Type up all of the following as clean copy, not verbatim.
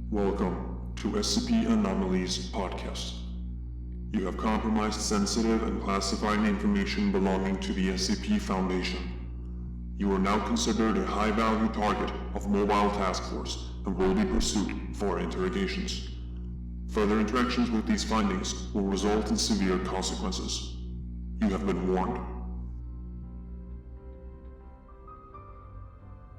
Welcome to SCP Enomalies podcast. You have compromised sensitive and classified information belonging to the SCP Foundation. You are now considered a high-value target of Mobile Task Force and will be pursued for interrogations. Further interactions with these findings will result in severe consequences. You have been warned.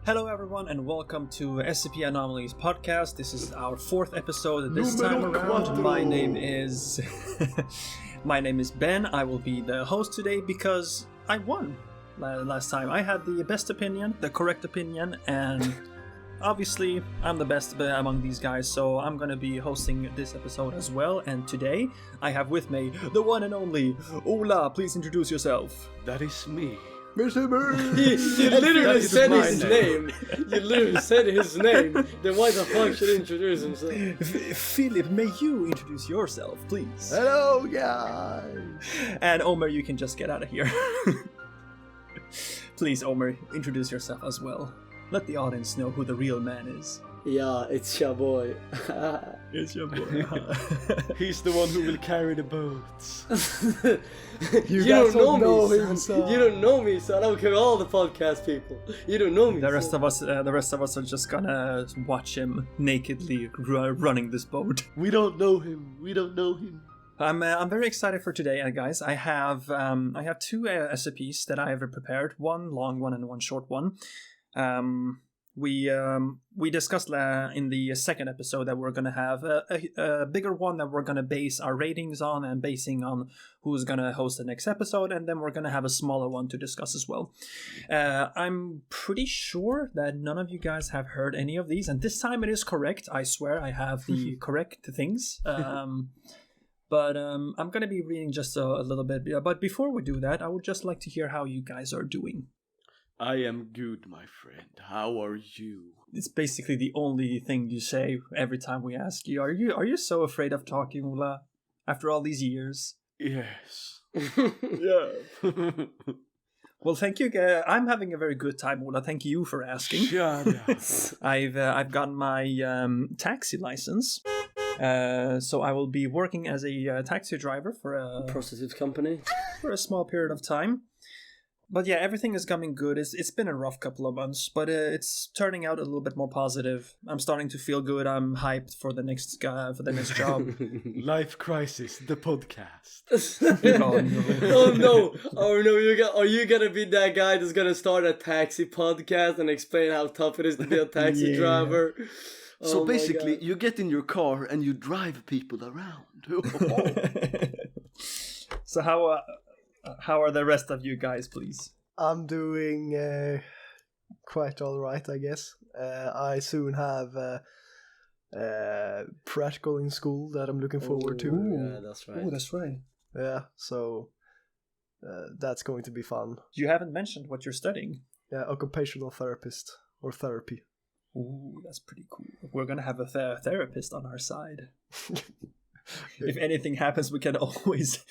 Hello everyone and welcome to SCP Enomalies podcast. This is our fourth episode this time around. My name is Ben. I will be the host today because I won last time. I had the best opinion, the correct opinion, and obviously I'm the best among these guys, so I'm gonna be hosting this episode as well. And today I have with me the one and only Ola. Please introduce yourself. That is me. Mr. Bird! You literally said his name. You literally said his name. Then why the fuck should he introduce himself? Filip, may you introduce yourself, please? Hello, guys! And Omer, you can just get out of here. Please, Omer, introduce yourself as well. Let the audience know who the real man is. Yeah, it's your boy. It's your boy. He's the one who will carry the boats. You don't don't know know me, him, son. You don't know me, son. I don't care all the podcast people. You don't know me. The rest of us are just gonna watch him nakedly running this boat. We don't know him. We don't know him. I'm very excited for today, guys. I have two SCPs that I have prepared. One long one and one short one. We discussed in the second episode that we're gonna have a bigger one that we're gonna base our ratings on and basing on who's gonna host the next episode, and then we're gonna have a smaller one to discuss as well. I'm pretty sure that none of you guys have heard any of these, and this time it is correct. I swear I have the correct things. But I'm gonna be reading just a little bit. But before we do that, I would just like to hear how you guys are doing. I am good, my friend. How are you? It's basically the only thing you say every time we ask you. Are you so afraid of talking, Ula? After all these years? Yes. Yeah. Well, thank you. I'm having a very good time, Ula. Thank you for asking. Shut up. I've gotten my taxi license. So I will be working as a taxi driver for a Prostitute company. For a small period of time. But yeah, everything is coming good. It's been a rough couple of months, but it's turning out a little bit more positive. I'm starting to feel good. I'm hyped for the next job. Life Crisis, the podcast. Oh no! Oh no! Are you gonna be that guy that's gonna start a taxi podcast and explain how tough it is to be a taxi driver? So basically, you get in your car and you drive people around. So how are the rest of you guys, please? I'm doing quite alright, I guess. I soon have practical in school that I'm looking forward to. Yeah, that's right. Oh, that's right. Yeah, so that's going to be fun. You haven't mentioned what you're studying. Yeah, occupational therapist or therapy. Ooh, that's pretty cool. We're gonna have a therapist on our side. If anything happens, we can always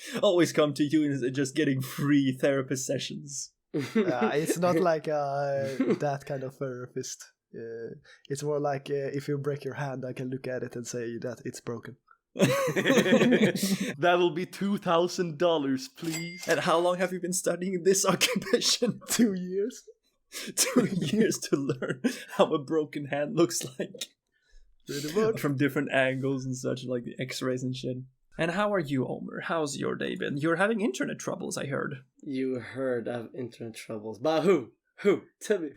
come to you and just getting free therapist sessions. It's not like that kind of therapist. It's more like if you break your hand, I can look at it and say that it's broken. That'll be $2,000, please. And how long have you been studying this occupation? 2 years. 2 years to learn how a broken hand looks like. From different angles and such, like the x-rays and shit. And how are you, Omer? How's your day been? You're having internet troubles, I heard. You heard I have internet troubles. But who? Who? Tell me.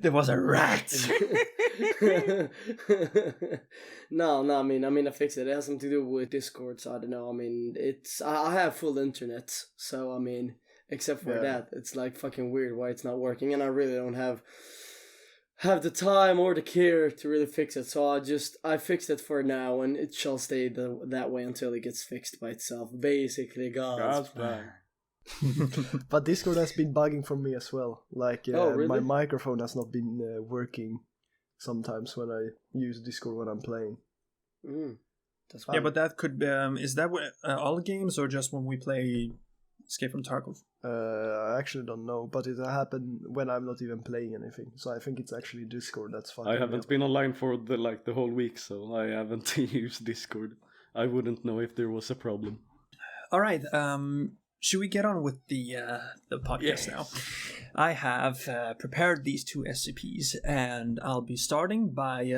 There was a rat. No, I mean, I fixed it. It has something to do with Discord, so I don't know. I mean, I have full internet, so I mean, except for that, it's like fucking weird why it's not working, and I really don't have the time or the care to really fix it. So I fixed it for now, and it shall stay that way until it gets fixed by itself. Basically, God's plan. But Discord has been bugging for me as well. Like, really? My microphone has not been working sometimes when I use Discord when I'm playing. That's fine. Yeah, but that could be, is that all games or just when we play Escape from Tarkov? I actually don't know, but it happened when I'm not even playing anything. So I think it's actually Discord that's fucking I haven't been online for the whole week, so I haven't used Discord. I wouldn't know if there was a problem. All right. Should we get on with the podcast now? I have prepared these 2 SCPs, and I'll be starting by.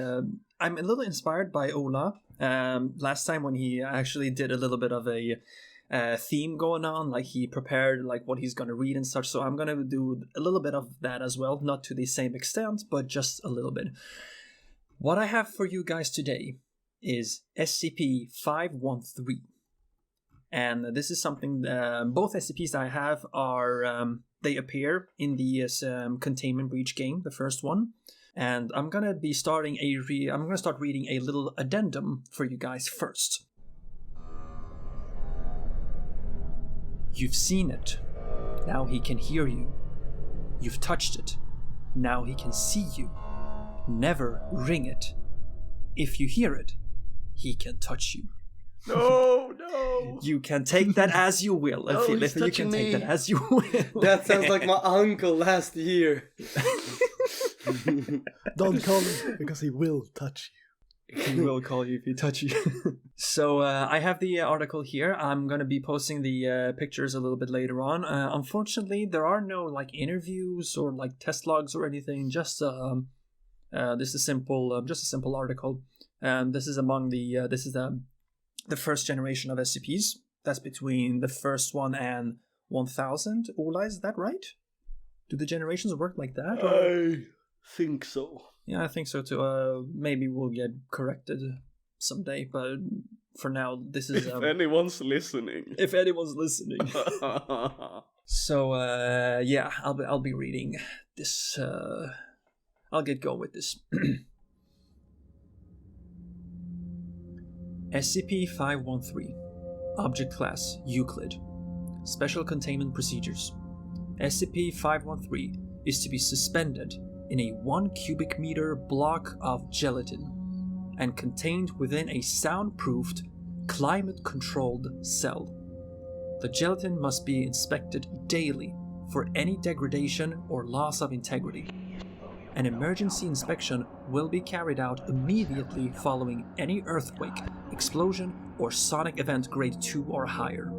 I'm a little inspired by Ola. Last time when he actually did a little bit of a theme going on, like he prepared like what he's going to read and such. So I'm going to do a little bit of that as well, not to the same extent, but just a little bit. What I have for you guys today is SCP-513. And this is something, both SCPs I have are, they appear in the Containment Breach game, the first one. And I'm going to be starting I'm going to start reading a little addendum for you guys first. You've seen it. Now he can hear you. You've touched it. Now he can see you. Never ring it. If you hear it, he can touch you. No. You can take that as you will, Filip. You can take that as you will. That sounds like my uncle last year. Don't call him, because he will touch you. He will call you if he touch you. So I have the article here. I'm going to be posting the pictures a little bit later on. Unfortunately, there are no like interviews or like test logs or anything. Just this is simple, just a simple article. This is among the this is the first generation of SCPs. That's between the first one and 1000. Ola, is that right? Do the generations work like that? Or? I think so. Yeah, I think so too. Maybe we'll get corrected someday, but for now, this is... If anyone's listening. If anyone's listening. So, yeah, I'll be reading this. I'll get going with this. SCP-513. Object Class Euclid. Special Containment Procedures. SCP-513 is to be suspended in a 1 cubic meter block of gelatin and contained within a soundproofed, climate-controlled cell. The gelatin must be inspected daily for any degradation or loss of integrity. An emergency inspection will be carried out immediately following any earthquake, explosion, or sonic event grade 2 or higher.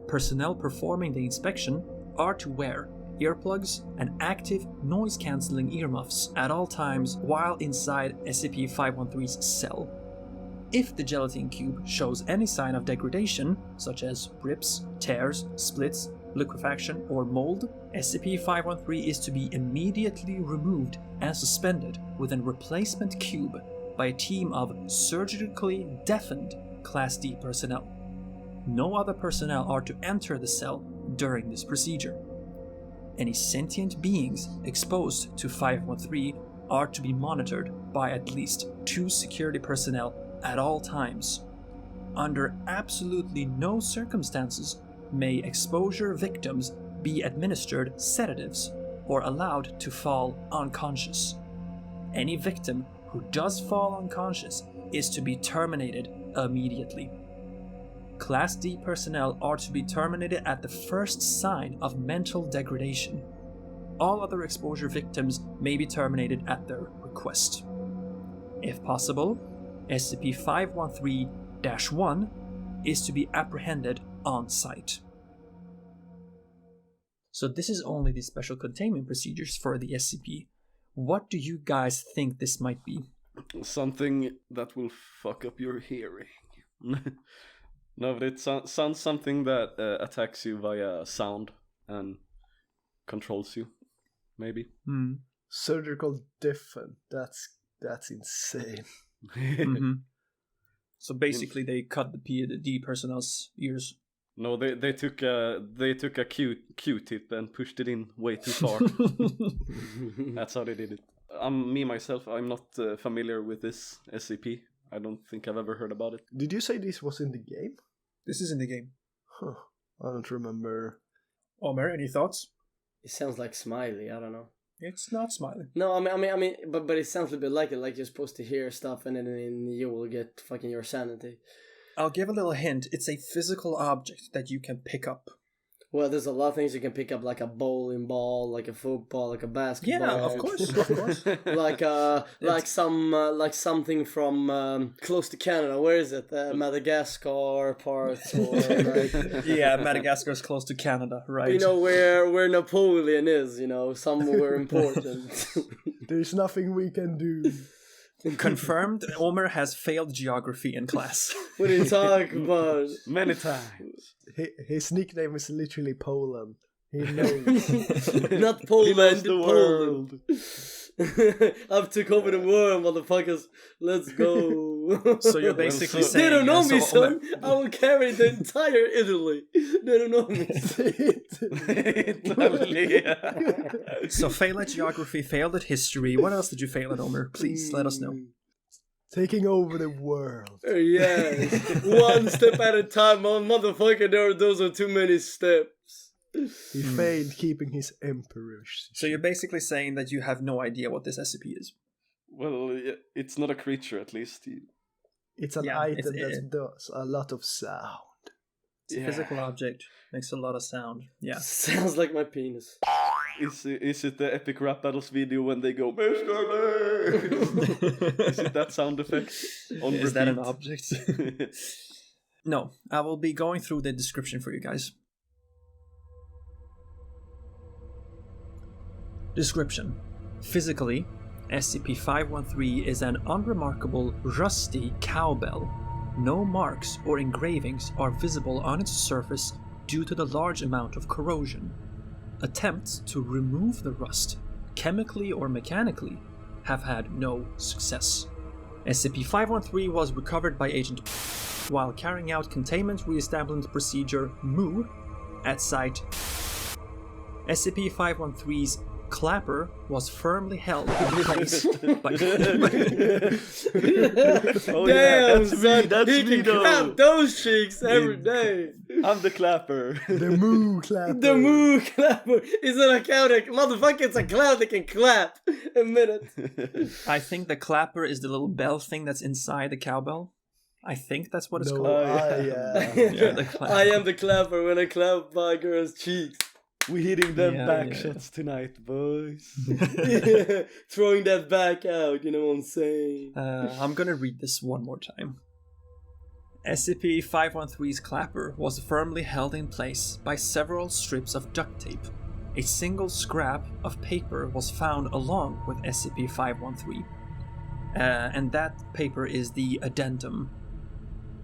Personnel performing the inspection are to wear earplugs and active noise-canceling earmuffs at all times while inside SCP-513's cell. If the gelatin cube shows any sign of degradation, such as rips, tears, splits, liquefaction, or mold, SCP-513 is to be immediately removed and suspended with a replacement cube by a team of surgically deafened Class D personnel. No other personnel are to enter the cell during this procedure. Any sentient beings exposed to 513 are to be monitored by at least 2 security personnel at all times. Under absolutely no circumstances may exposure victims be administered sedatives or allowed to fall unconscious. Any victim who does fall unconscious is to be terminated immediately. Class D personnel are to be terminated at the first sign of mental degradation. All other exposure victims may be terminated at their request. If possible, SCP-513-1 is to be apprehended on site. So this is only the special containment procedures for the SCP. What do you guys think this might be? Something that will fuck up your hearing. No, but it sounds something that attacks you via sound and controls you, maybe. Surgical deafened. That's insane. Mm-hmm. So basically, they cut the D personnel's ears. No, they took a Q-tip and pushed it in way too far. That's how they did it. Me myself, I'm not familiar with this SCP. I don't think I've ever heard about it. Did you say this was in the game? This is in the game. Huh. I don't remember. Omer, any thoughts? It sounds like Smiley. I don't know. It's not Smiley. No, I mean, but it sounds a bit like it. Like you're supposed to hear stuff, and then you will get fucking your sanity. I'll give a little hint. It's a physical object that you can pick up. Well, there's a lot of things you can pick up, like a bowling ball, like a football, like a basketball. Yeah, of course, of course. like something from close to Canada. Where is it? Madagascar parts, or like, Yeah, Madagascar is close to Canada, right? you know where Napoleon is. You know, somewhere important. There's nothing we can do. Confirmed, Omer has failed geography in class. What are you talking about? Many times. His nickname is literally Poland. He knows. Not He Poland, knows the Poland. world. I've took over the world, motherfuckers. Let's go. So you're basically Well, saying... They don't know me, so son. I will carry the entire Italy. They don't know me. So fail at geography, failed at history. What else did you fail at, Omer? Please let us know. Taking over the world. Yeah, one step at a time, motherfucker. Those are too many steps. He failed keeping his emperors. So you're basically saying that you have no idea what this SCP is. Well, it's not a creature, at least. It's an Yeah, item that does a lot of sound. It's a physical object. Makes a lot of sound. Yeah. Sounds like my penis. Is it the Epic Rap Battles video when they go, Mr. Lee? Is it that sound effect? On Is that an repeat? object? No. I will be going through the description for you guys. Description. Physically, SCP-513 is an unremarkable, rusty cowbell. No marks or engravings are visible on its surface due to the large amount of corrosion. Attempts to remove the rust, chemically or mechanically, have had no success. SCP-513 was recovered by Agent while carrying out Containment Reestablishment Procedure MOO at Site. SCP-513's clapper was firmly held in place by... Oh, Damn, that's son, me, that's he me can though. clap those cheeks every day. I'm the clapper. The moo clapper. The moo clapper. Is it a cow that... Motherfucker, it's a clown that can clap. A minute. I think the clapper is the little bell thing that's inside the cowbell. I think that's what it's No, called. The clapper. I am the clapper when I clap my girl's cheeks. We hitting them Yeah, back yeah. shots tonight, boys. Yeah, throwing that back out, you know what I'm saying? I'm gonna read this one more time. SCP-513's clapper was firmly held in place by several strips of duct tape. A single scrap of paper was found along with SCP-513. And that paper is the addendum.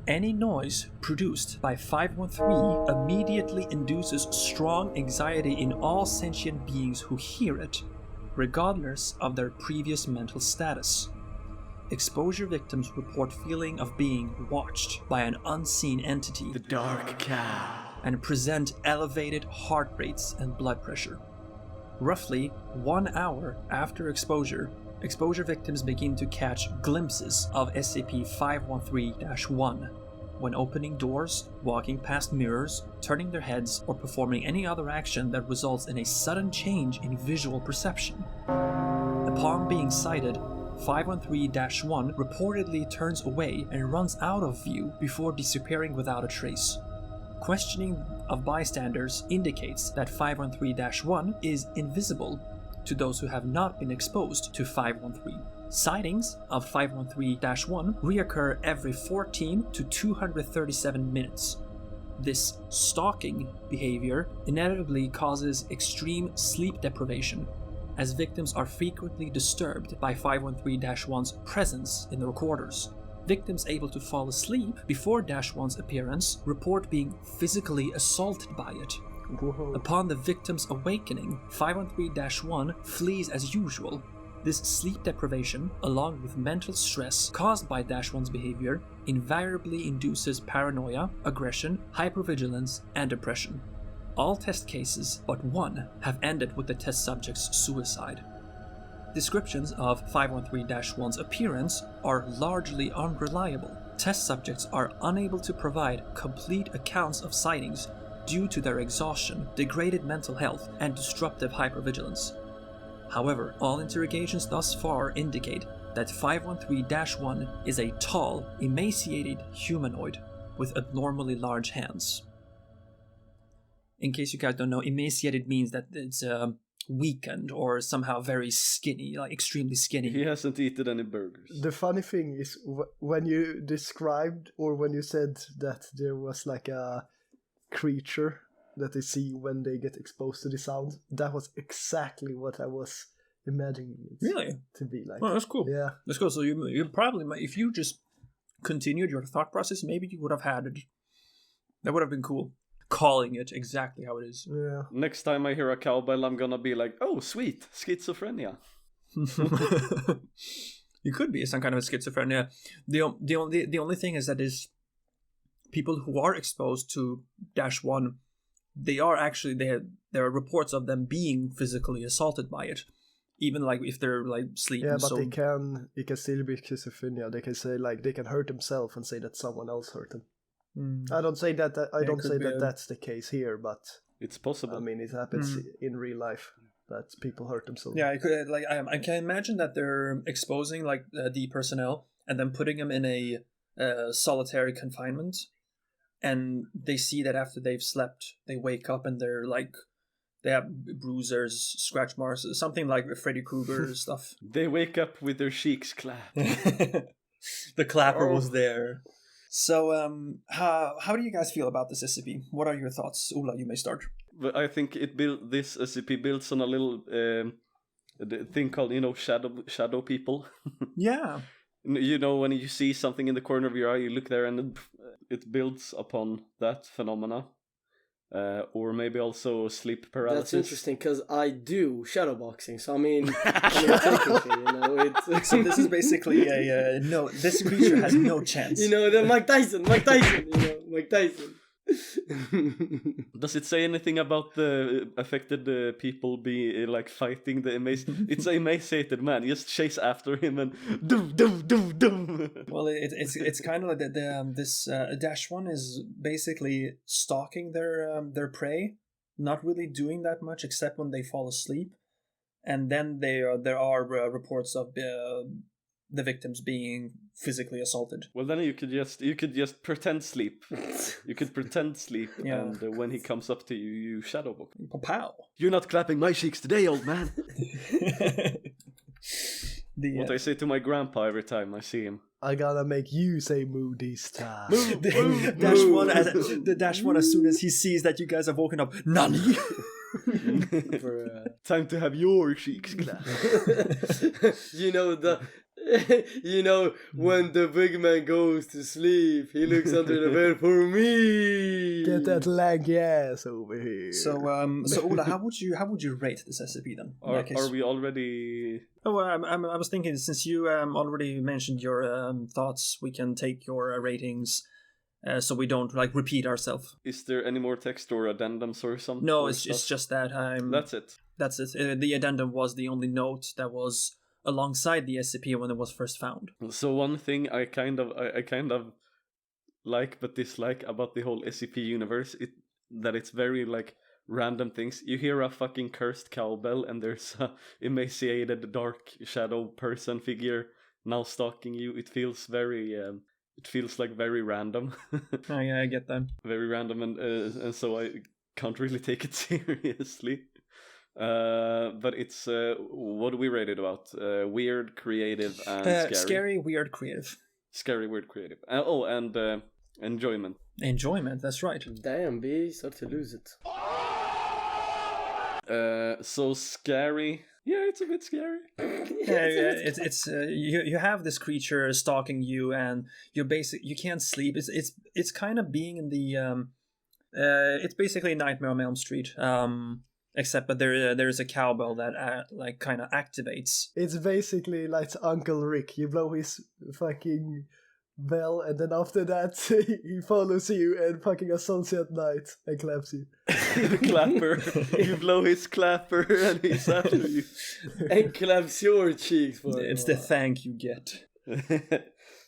Any noise produced by 513 immediately induces strong anxiety in all sentient beings who hear it, regardless of their previous mental status. Exposure victims report feeling of being watched by an unseen entity, The Dark Cow. and present elevated heart rates and blood pressure. Roughly 1 hour after exposure victims begin to catch glimpses of SCP-513-1 when opening doors, walking past mirrors, turning their heads, or performing any other action that results in a sudden change in visual perception. Upon being sighted, 513-1 reportedly turns away and runs out of view before disappearing without a trace. Questioning of bystanders indicates that 513-1 is invisible to those who have not been exposed to 513. Sightings of 513-1 reoccur every 14 to 237 minutes. This stalking behavior inevitably causes extreme sleep deprivation, as victims are frequently disturbed by 513-1's presence in the recorders. Victims able to fall asleep before -1's appearance report being physically assaulted by it. Whoa. Upon the victim's awakening, 513-1 flees as usual. This sleep deprivation, along with mental stress caused by -1's behavior, invariably induces paranoia, aggression, hypervigilance, and depression. All test cases but one have ended with the test subject's suicide. Descriptions of 513-1's appearance are largely unreliable. Test subjects are unable to provide complete accounts of sightings due to their exhaustion, degraded mental health, and disruptive hypervigilance. However, all interrogations thus far indicate that 513-1 is a tall, emaciated humanoid with abnormally large hands. in case you guys don't know, emaciated means that it's weakened or somehow very skinny, like extremely skinny. He hasn't eaten any burgers. The funny thing is, when you described or when you said that there was like a creature that they see when they get exposed to the sound, that was exactly what I was imagining it Really? to be like. Oh, that's cool. Yeah. That's cool. So you probably might, if you just continued your thought process, maybe you would have had it. That would have been cool. Calling it exactly how it is. Yeah. Next time I hear a cowbell, I'm gonna be like, oh, sweet, schizophrenia. You could be some kind of a schizophrenia. The only thing is that is people who are exposed to -1, they are actually there are reports of them being physically assaulted by it, even like if they're like sleeping. Yeah, but it can still be schizophrenia. They can say like they can hurt themselves and say that someone else hurt them. I don't say that. I don't say that that's the case here, but it's possible. I mean, it happens in real life that people hurt themselves. Yeah, I can imagine that they're exposing like the personnel and then putting them in a solitary confinement, and they see that after they've slept, they wake up and they're like they have bruisers, scratch marks, something like Freddy Krueger stuff. They wake up with their cheeks clapped. The clapper was there. So, how do you guys feel about this SCP? What are your thoughts? Ola, you may start. But I think this SCP builds on a little thing called, shadow people. Yeah. When you see something in the corner of your eye, you look there and it builds upon that phenomena. Or maybe also sleep paralysis. That's interesting because I do shadowboxing, so I mean, technically, So this is basically no. This creature has no chance. The Mike Tyson, Mike Tyson. Does it say anything about the affected people be like fighting the It's an emaciated man. Just chase after him and dum. Well, it's kind of like this -1 is basically stalking their prey, not really doing that much except when they fall asleep, and then there are reports of the victims being physically assaulted. Well, then you could just pretend sleep. You could pretend sleep, Yeah. and when he comes up to you, you shadowbox. Pow! You're not clapping my cheeks today, old man. What I say to my grandpa every time I see him. I gotta make you say moo this time. The -1 as soon as he sees that you guys have woken up, Nani? Time to have your cheeks clapped. When the big man goes to sleep, he looks under the bed for me. Get that lanky ass over here. So Ola, how would you rate this SCP then? Are we already? Oh, I was thinking since you already mentioned your thoughts, we can take your ratings, so we don't like repeat ourselves. Is there any more text or addendums or something? No, it's just that. That's it. That's it. The addendum was the only note that was alongside the SCP when it was first found. So one thing I kind of like but dislike about the whole SCP universe, that it's very like random things. You hear a fucking cursed cowbell and there's a emaciated dark shadow person figure now stalking you. It feels very very random. Oh yeah, I get that. Very random, and so I can't really take it seriously. But it's what do we rate it about? Weird, creative, and scary. Scary, weird, creative. Scary, weird, creative. And enjoyment. Enjoyment. That's right. Damn, B, start to lose it. So scary. Yeah, it's a bit scary. It's you have this creature stalking you, and you can't sleep. It's kind of being in the it's basically Nightmare on Elm Street. Except that there is a cowbell that like kind of activates. It's basically like Uncle Rick. You blow his fucking bell, and then after that he follows you and fucking assaults you at night and claps you. Clapper. You blow his clapper and he's after you. And claps your cheeks for It's the thank you get.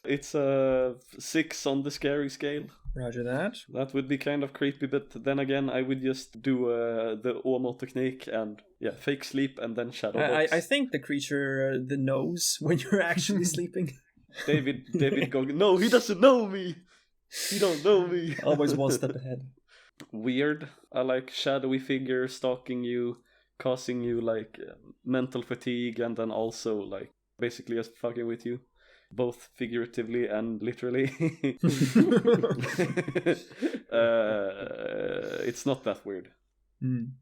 It's a 6 on the scary scale. Roger that. That would be kind of creepy, but then again, I would just do the Omer technique and fake sleep and then shadow box. I think the creature knows when you're actually sleeping. David going, no, he doesn't know me. He don't know me. Always one step ahead. weird. I like shadowy figure stalking you, causing you like mental fatigue, and then also like basically just fucking with you, both figuratively and literally. It's not that weird.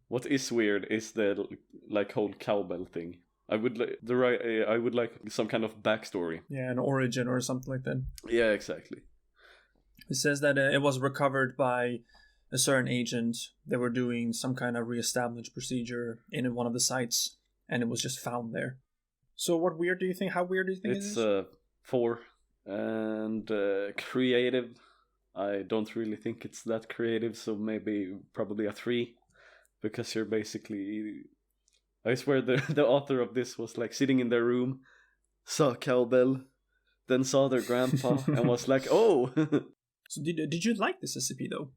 What is weird is the like whole cowbell thing. I would like some kind of backstory. Yeah, an origin or something like that. Yeah, exactly. It says that it was recovered by a certain agent. They were doing some kind of reestablished procedure in one of the sites, and it was just found there. So what weird do you think? How weird do you think It's it is? 4, and creative. I don't really think it's that creative, so probably a 3, because you're basically. I swear the author of this was like sitting in their room, saw cowbell, then saw their grandpa, and was like, "Oh." So did you like this SCP though?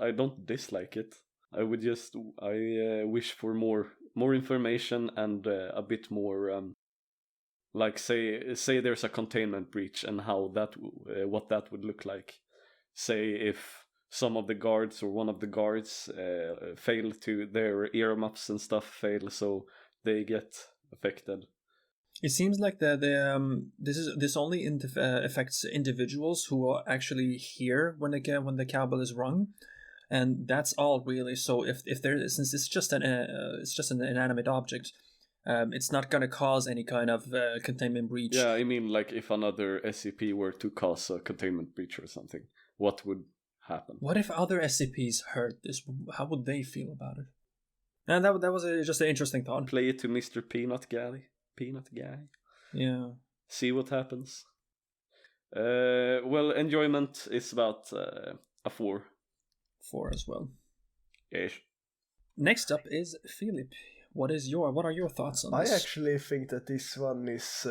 I don't dislike it. I wish for more information and a bit more like say there's a containment breach and how that what that would look like. Say if some of the guards or one of the guards fail to their earmuffs and stuff fail, so they get affected. It seems like this only affects individuals who are actually here when the cowbell is rung, and that's all really. So if there, since it's just an inanimate object, it's not gonna cause any kind of containment breach. Yeah, I mean, like if another SCP were to cause a containment breach or something, what would happen? What if other SCPs heard this? How would they feel about it? And that was just an interesting thought. Play it to Mr. Peanut Guy. Yeah. See what happens. Well, enjoyment is about a 4. 4 as well. Yes. Next up is Filip. What are your thoughts on this? I actually think that this one is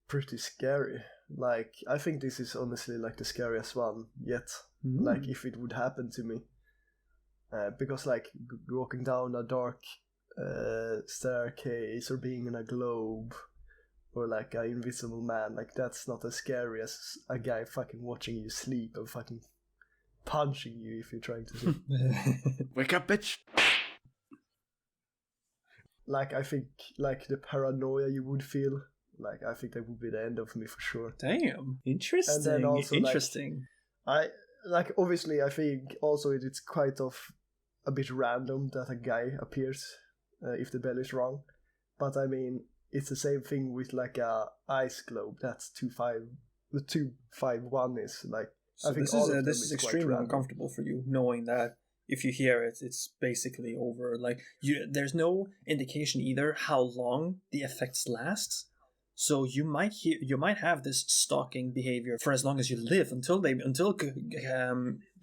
pretty scary. Like, I think this is honestly like the scariest one yet. Like, if it would happen to me. Because like walking down a dark staircase or being in a globe or like an invisible man, like that's not as scary as a guy fucking watching you sleep and fucking punching you if you're trying to sleep. Wake up, bitch! Like, I think like the paranoia you would feel, like I think that would be the end of me for sure. Damn, interesting. And then also, interesting. Like obviously I think also it's quite of a bit random that a guy appears if the bell is wrong, but I mean it's the same thing with like a ice globe. That's 251 is like. So I think this is extremely uncomfortable for you, knowing that if you hear it, it's basically over. Like there's no indication either how long the effects last. So you might have this stalking behavior for as long as you live until they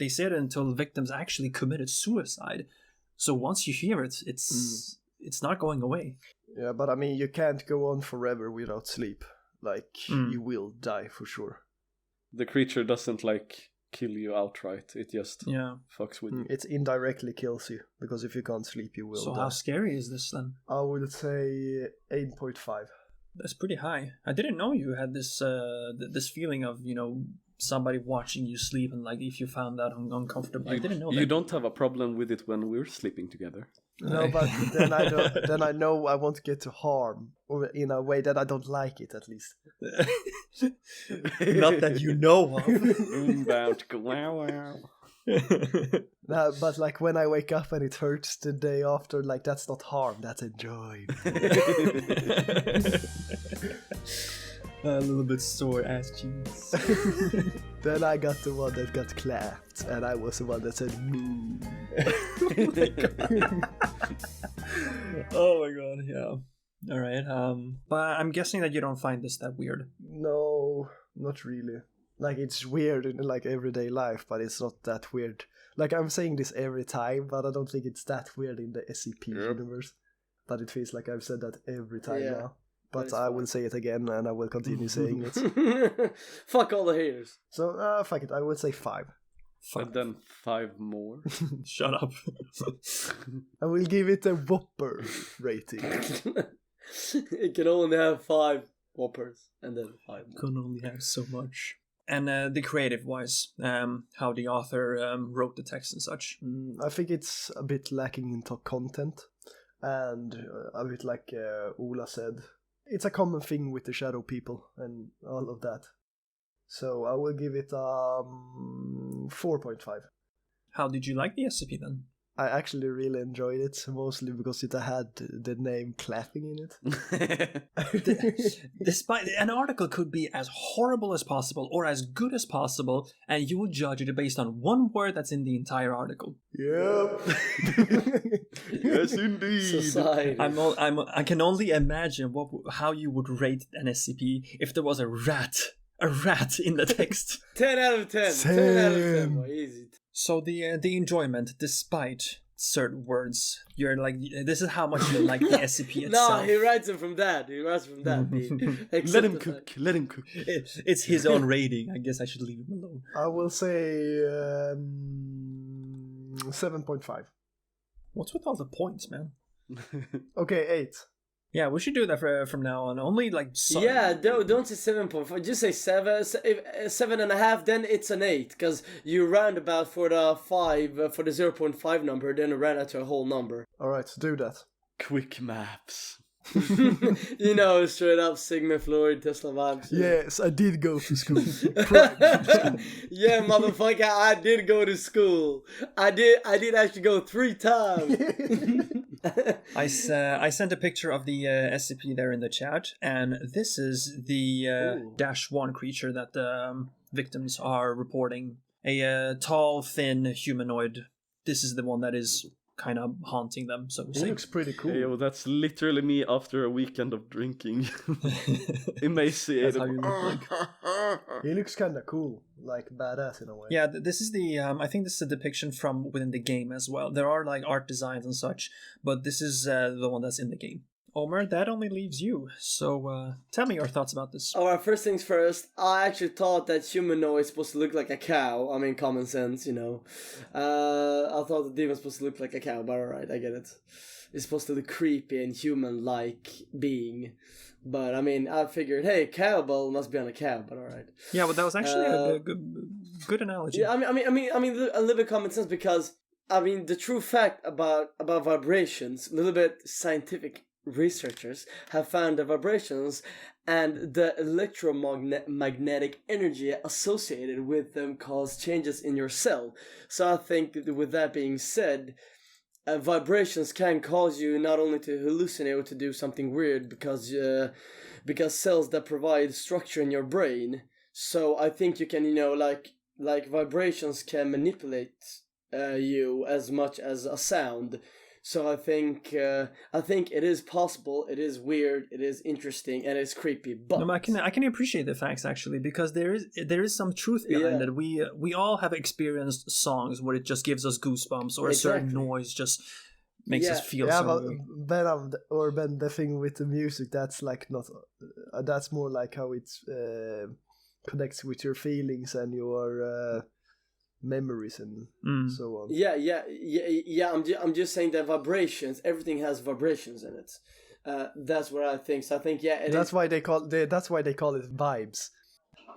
said until victims actually committed suicide. So once you hear it, it's not going away. Yeah, but I mean you can't go on forever without sleep. Like you will die for sure. The creature doesn't like kill you outright. It just fucks with you. It indirectly kills you because if you can't sleep, you will. So die. how scary is this then? I will say 8.5. That's pretty high. I didn't know you had this this feeling of somebody watching you sleep and like if you found that uncomfortable. I didn't know that. You don't have a problem with it when we're sleeping together. No, but then I don't. Then I know I won't get to harm, or in a way that I don't like it, at least. Not that you know of. Bound to go wow. No, but like when I wake up and it hurts the day after, like that's not harm, that's enjoyment. A little bit sore ass cheese. Then I got the one that got clapped, and I was the one that said moo. Oh my god, yeah. All right. But I'm guessing that you don't find this that weird. No, not really. Like it's weird in like everyday life, but it's not that weird. Like I'm saying this every time, but I don't think it's that weird in the SCP universe. But it feels like I've said that every time now. But I will say it again, and I will continue saying it. Fuck all the haters. So, fuck it, I would say 5. And then 5 more. Shut up. I will give it a Whopper rating. It can only have 5 Whoppers, and then 5 more. Can only have so much. And the creative-wise, how the author wrote the text and such. I think it's a bit lacking in content, and a bit like Ola said, it's a common thing with the shadow people and all of that. So I will give it 4.5. How did you like the SCP then? I actually really enjoyed it, mostly because it had the name clapping in it. Despite an article could be as horrible as possible or as good as possible, and you would judge it based on one word that's in the entire article. Yep. Yes, indeed. Society. I can only imagine how you would rate an SCP if there was a rat in the text. 10 out of 10. Same. 10 out of 10. Boy. Easy. So the enjoyment, despite certain words, you're like, this is how much you like the SCP itself. No, he writes it from that. Let him cook. Let him cook. It's his own rating. I guess I should leave him alone. I will say 7.5. What's with all the points, man? Okay, 8. Yeah, we should do that from now on. Only like Yeah, don't say 7.5. Just say 7, 7.5. Then it's an 8, because you round about for the 5 for the 0.5 number, then round out to a whole number. All right, do that. Quick maps. You know, straight up Sigma Floyd Tesla vibes. Yes, I did go to school. Yeah, motherfucker, I did go to school. I did actually go 3 times. I sent a picture of the SCP there in the chat, and this is the -1 creature that the victims are reporting. A tall, thin humanoid. This is the one that is kind of haunting them, so to It say. looks pretty cool. Hey, yo, that's literally me after a weekend of drinking. Emaciated. That's how you look like. He looks kind of cool, like badass in a way. Yeah, this is the I think this is a depiction from within the game as well. There are like art designs and such, but this is the one that's in the game. Omer, that only leaves you. So tell me your thoughts about this. Alright, first things first, I actually thought that humanoid is supposed to look like a cow. I mean, common sense, you know. I thought the demon's supposed to look like a cow, but alright, I get it. It's supposed to look creepy and human-like being. But, I mean, I figured, hey, cowbell must be on a cow, but alright. Yeah, but that was actually a good analogy. Yeah, I mean, a little bit common sense, because, I mean, the true fact about vibrations, a little bit scientific researchers have found the vibrations and the electromagnetic energy associated with them cause changes in your cell. So I think that with that being said, vibrations can cause you not only to hallucinate or to do something weird because cells that provide structure in your brain. So I think you can, you know, like vibrations can manipulate you as much as a sound. So I think it is possible, it is weird, it is interesting, and it's creepy. But no, I can appreciate the facts actually, because there is some truth behind it. We all have experienced songs where it just gives us goosebumps, or a certain noise just makes us feel so. Ben, the thing with the music, that's like not. That's more like how it connects with your feelings and your. Memories and so on. Yeah. I'm just saying that vibrations. Everything has vibrations in it. That's what I think. So I think that's why they call it vibes.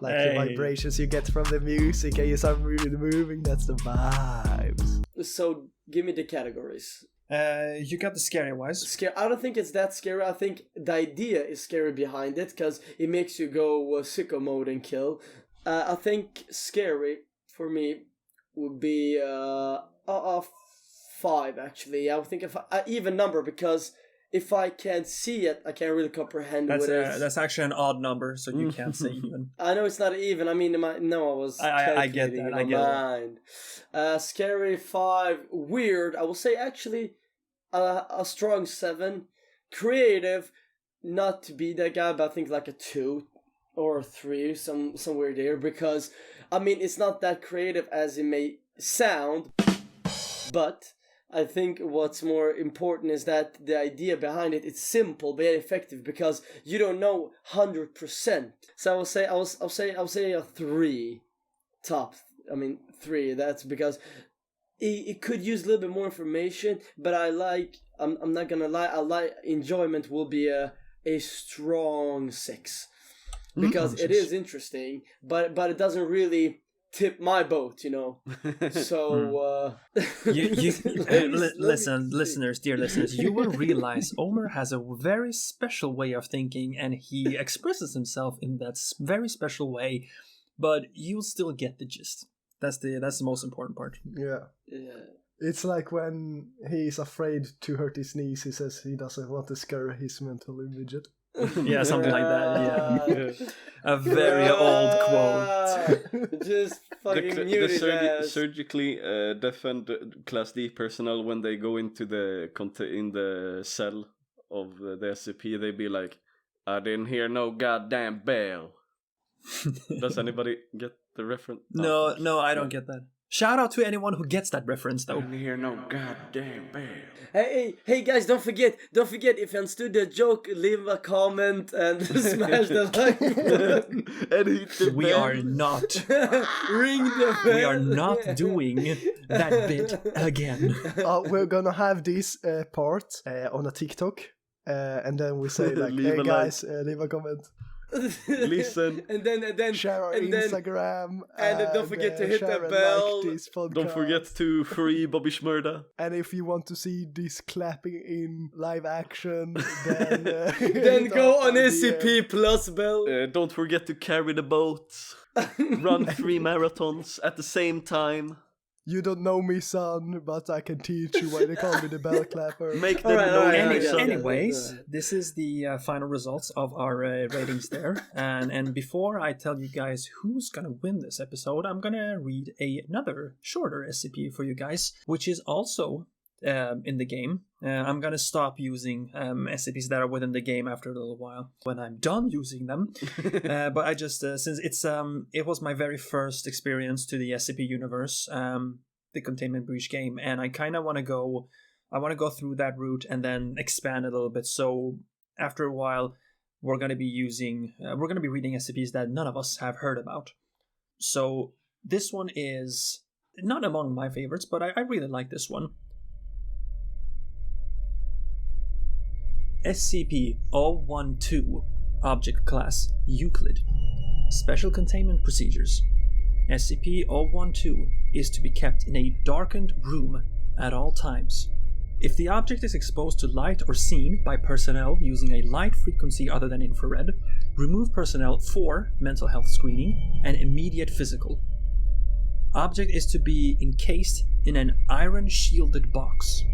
Like the vibrations you get from the music and you start moving. That's the vibes. So give me the categories. You got the scary wise. I don't think it's that scary. I think the idea is scary behind it because it makes you go sicko mode and kill. I think scary for me would be a 5 actually. I would think of an even number because if I can't see it, I can't really comprehend what it is. That's actually an odd number, so you can't say even. I know it's not even. I mean, I get that. I get it. Scary 5. Weird. I will say actually a strong 7. Creative, not to be that guy, but I think like a 2 or 3, somewhere there, because I mean it's not that creative as it may sound, but I think what's more important is that the idea behind it's simple but yet effective, because you don't know 100%. So I'll say a 3 top. I mean 3. That's because it could use a little bit more information, but I'm not gonna lie. Enjoyment will be a strong 6. because it is interesting, but it doesn't really tip my boat, you know. So listeners, dear listeners, you will realize Omer has a very special way of thinking, and he expresses himself in that very special way. But you'll still get the gist. That's the most important part. Yeah. yeah. It's like when he's afraid to hurt his knees, he says he doesn't want to scare his mental midget. Yeah, something like that. Yeah. A very old quote. Just fucking mute his ass. Surgically deafened Class D personnel, when they go into in the cell of the SCP, they be like, "I didn't hear no goddamn bell." Does anybody get the reference? No, I don't get that. Shout out to anyone who gets that reference, though. I didn't hear no goddamn bell. Hey guys, don't forget, if you understood the joke, leave a comment and smash the like button. And hit the We bell. are not. Ring the bell. We are not doing that bit again. We're gonna have this part on a TikTok, and then we say like, Leave "Hey a guys, leave a comment, Listen. and then share our and then- Instagram, and don't forget to hit the share and bell. Like this podcast. Don't forget to free Bobby Shmurda. And if you want to see this clapping in live action, then then go on SCP plus bell. Don't forget to carry the boat. Run 3 marathons at the same time. You don't know me, son, but I can teach you why they call me the bell clapper. Make them Alright, know alright, you, yeah, son. Anyways, this is the final results of our ratings there. And before I tell you guys who's gonna win this episode, I'm gonna read another shorter SCP for you guys, which is also in the game. I'm gonna stop using SCPs that are within the game after a little while when I'm done using them. But I just since it was my very first experience to the SCP universe, the Containment Breach game, and I kind of want to go through that route and then expand a little bit. So after a while, we're gonna be reading SCPs that none of us have heard about. So this one is not among my favorites, but I really like this one. SCP-012, Object Class Euclid. Special Containment Procedures. SCP-012 is to be kept in a darkened room at all times. If the object is exposed to light or seen by personnel using a light frequency other than infrared, remove personnel for mental health screening and immediate physical. Object is to be encased in an iron-shielded box,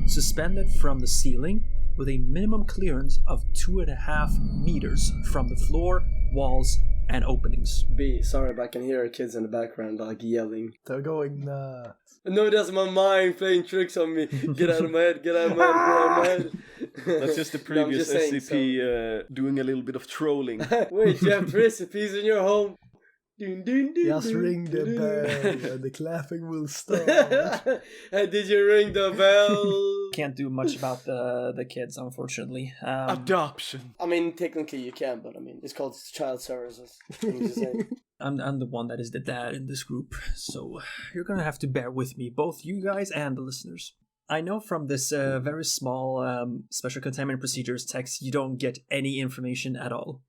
suspended from the ceiling with a minimum clearance of 2.5 meters from the floor, walls, and openings. Sorry, but I can hear kids in the background like yelling. They're going nuts. No, that's my mind playing tricks on me. Get out of my head, get out of my head, get out of my head. That's just the No, I'm previous just saying, SCP doing a little bit of trolling. Wait, you have recipes in your home? Dun, dun, dun, Just dun, ring the dun, bell and the clapping will start. Did you ring the bell? Can't do much about the kids, unfortunately. Adoption. I mean, technically you can, but I mean, it's called child services. I'm just saying. I'm the one that is the dad in this group, so you're gonna have to bear with me, both you guys and the listeners. I know from this very small Special Containment Procedures text you don't get any information at all.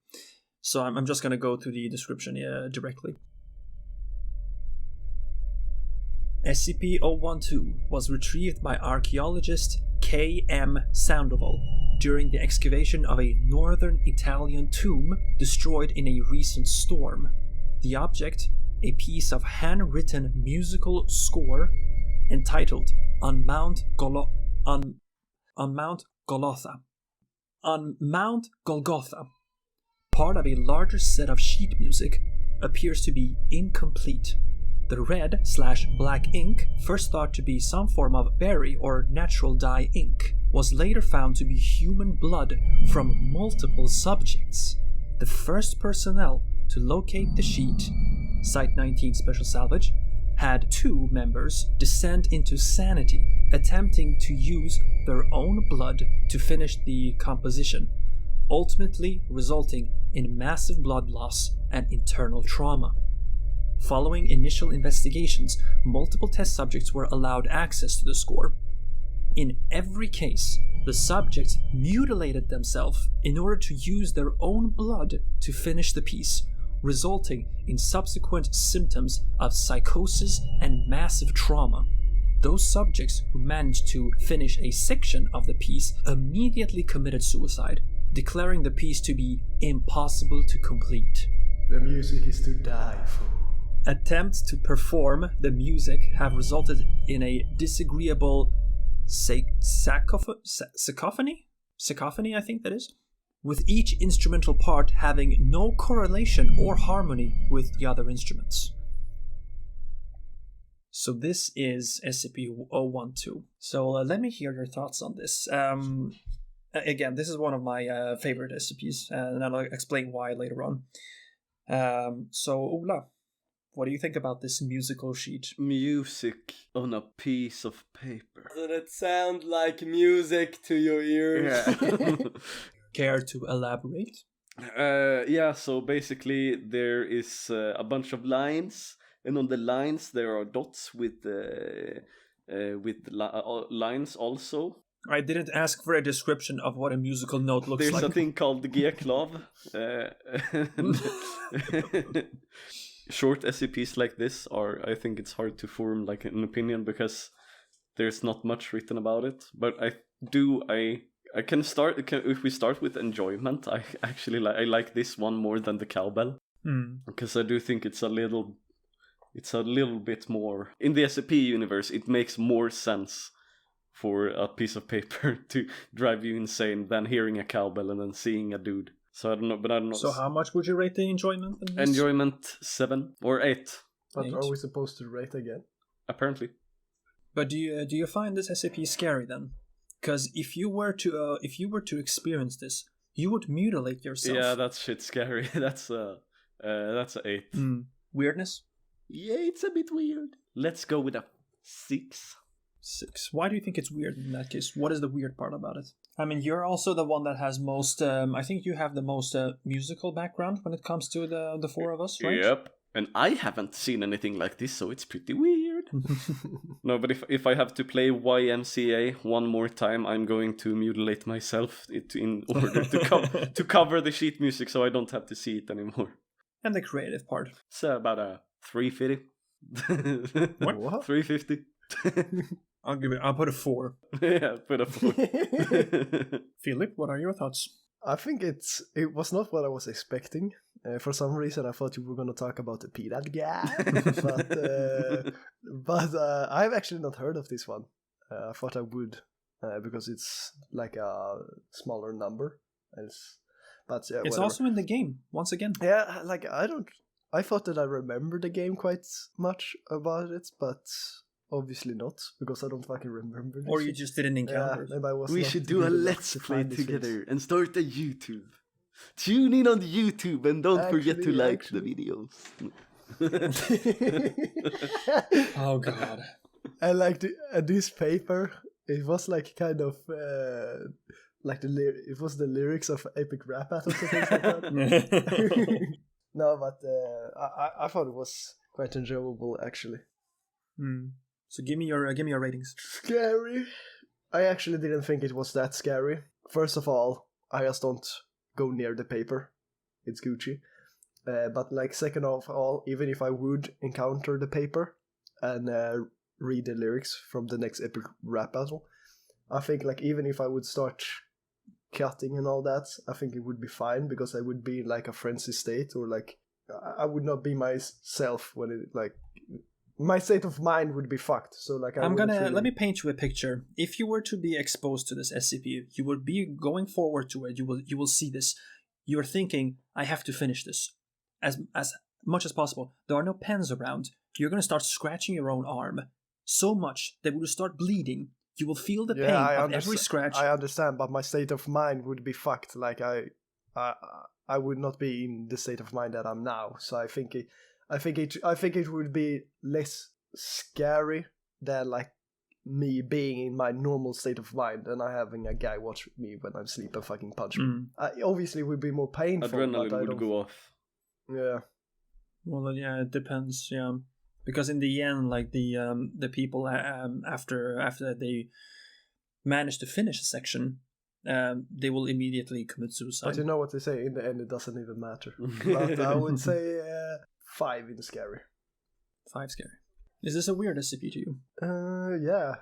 So I'm just going to go to the description directly. SCP-012 was retrieved by archaeologist K.M. Sandoval during the excavation of a northern Italian tomb destroyed in a recent storm. The object, a piece of handwritten musical score entitled On Mount Golgotha. On Mount Golgotha, part of a larger set of sheet music, appears to be incomplete. The red/black ink, first thought to be some form of berry or natural dye ink, was later found to be human blood from multiple subjects. The first personnel to locate the sheet, Site 19 Special Salvage, had 2 members descend into sanity, attempting to use their own blood to finish the composition, ultimately resulting in massive blood loss and internal trauma. Following initial investigations, multiple test subjects were allowed access to the score. In every case, the subjects mutilated themselves in order to use their own blood to finish the piece, resulting in subsequent symptoms of psychosis and massive trauma. Those subjects who managed to finish a section of the piece immediately committed suicide, declaring the piece to be impossible to complete. The music is to die for. Attempts to perform the music have resulted in a disagreeable cacophony, I think that is, with each instrumental part having no correlation or harmony with the other instruments. So this is SCP-012. So let me hear your thoughts on this. Again, this is one of my favorite SCPs, and I'll explain why later on. So Ola, what do you think about this musical sheet? Music on a piece of paper. Doesn't it sound like music to your ears? Yeah. Care to elaborate? Yeah, so basically there is a bunch of lines, and on the lines there are dots with lines also. I didn't ask for a description of what a musical note looks There's like. a thing called the G-clav. Short SCPs like this I think it's hard to form like an opinion because there's not much written about it. But I can start, if we start with enjoyment, I actually I like this one more than the cowbell. Because I do think it's a little bit more, in the SCP universe, it makes more sense for a piece of paper to drive you insane than hearing a cowbell and then seeing a dude. So I don't know. So how much would you rate the enjoyment in this? Enjoyment 7 or 8. But 8. are we supposed to rate again? Apparently. But do you find this SCP scary then? Because if you were to experience this, you would mutilate yourself. Yeah, that's shit scary. That's a 8. Weirdness? Yeah, it's a bit weird. Let's go with a 6. 6. Why do you think it's weird in that case? What is the weird part about it? I mean, you're also the one that has most. I think you have the most musical background when it comes to the four of us, right? Yep. And I haven't seen anything like this, so it's pretty weird. No, but if I have to play YMCA one more time, I'm going to mutilate myself in order to cover the sheet music, so I don't have to see it anymore. And the creative part. It's about a 350. What? 350. I'll put a 4. Yeah, put a 4. Filip, what are your thoughts? I think it was not what I was expecting. For some reason, I thought you were going to talk about the peanut guy, but I've actually not heard of this one. I thought I would, because it's like a smaller number. It's whatever. Also in the game once again. Yeah, like I thought that I remembered the game quite much about it, but obviously not, because I don't fucking remember this. Or you just didn't encounter it. We should do a let's play together and start a YouTube. Tune in on YouTube and don't forget to like the videos. Oh god. And like this paper, it was like kind of like it was the lyrics of Epic Rap Battle or something like that. No, but I thought it was quite enjoyable actually. So give me your ratings. Scary. I actually didn't think it was that scary. First of all, I just don't go near the paper. It's Gucci. But like second of all, even if I would encounter the paper and read the lyrics from the next Epic Rap Battle, I think like even if I would start cutting and all that, I think it would be fine, because I would be in like a frenzy state, or like I would not be myself when it like my state of mind would be fucked. So like let me paint you a picture. If you were to be exposed to this SCP, you would be going forward to it. You will see this. You're thinking, I have to finish this as much as possible. There are no pens around. You're going to start scratching your own arm so much that it will start bleeding. You will feel the pain of every scratch. I understand, but my state of mind would be fucked. Like I would not be in the state of mind that I'm now. So I think it would be less scary than like me being in my normal state of mind and I having a guy watch me when I'm asleep and fucking punch me. Obviously, it would be more painful. Adrenaline would go off. Yeah. Well, yeah, it depends. Yeah, because in the end, like the people after they manage to finish a section, they will immediately commit suicide. But you know what they say, in the end it doesn't even matter. But I would say 5 in scary. 5 scary. Is this a weird SCP to you? Yeah.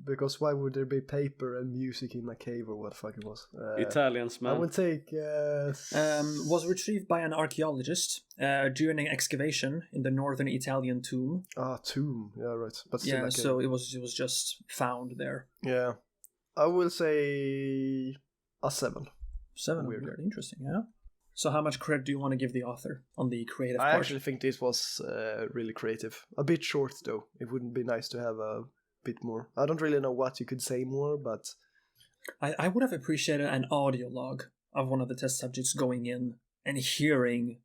Because why would there be paper and music in a cave or what the fuck it was? Italians, man. I would take... was retrieved by an archaeologist during an excavation in the northern Italian tomb. Tomb. Yeah, right. But still Yeah, so it was just found there. Yeah. I will say a 7. 7. Weird. Weird. Interesting, yeah. So how much credit do you want to give the author on the creative I part? actually think this was really creative. A bit short though. It wouldn't be nice to have a bit more. I don't really know what you could say more, but I would have appreciated an audio log of one of the test subjects going in and hearing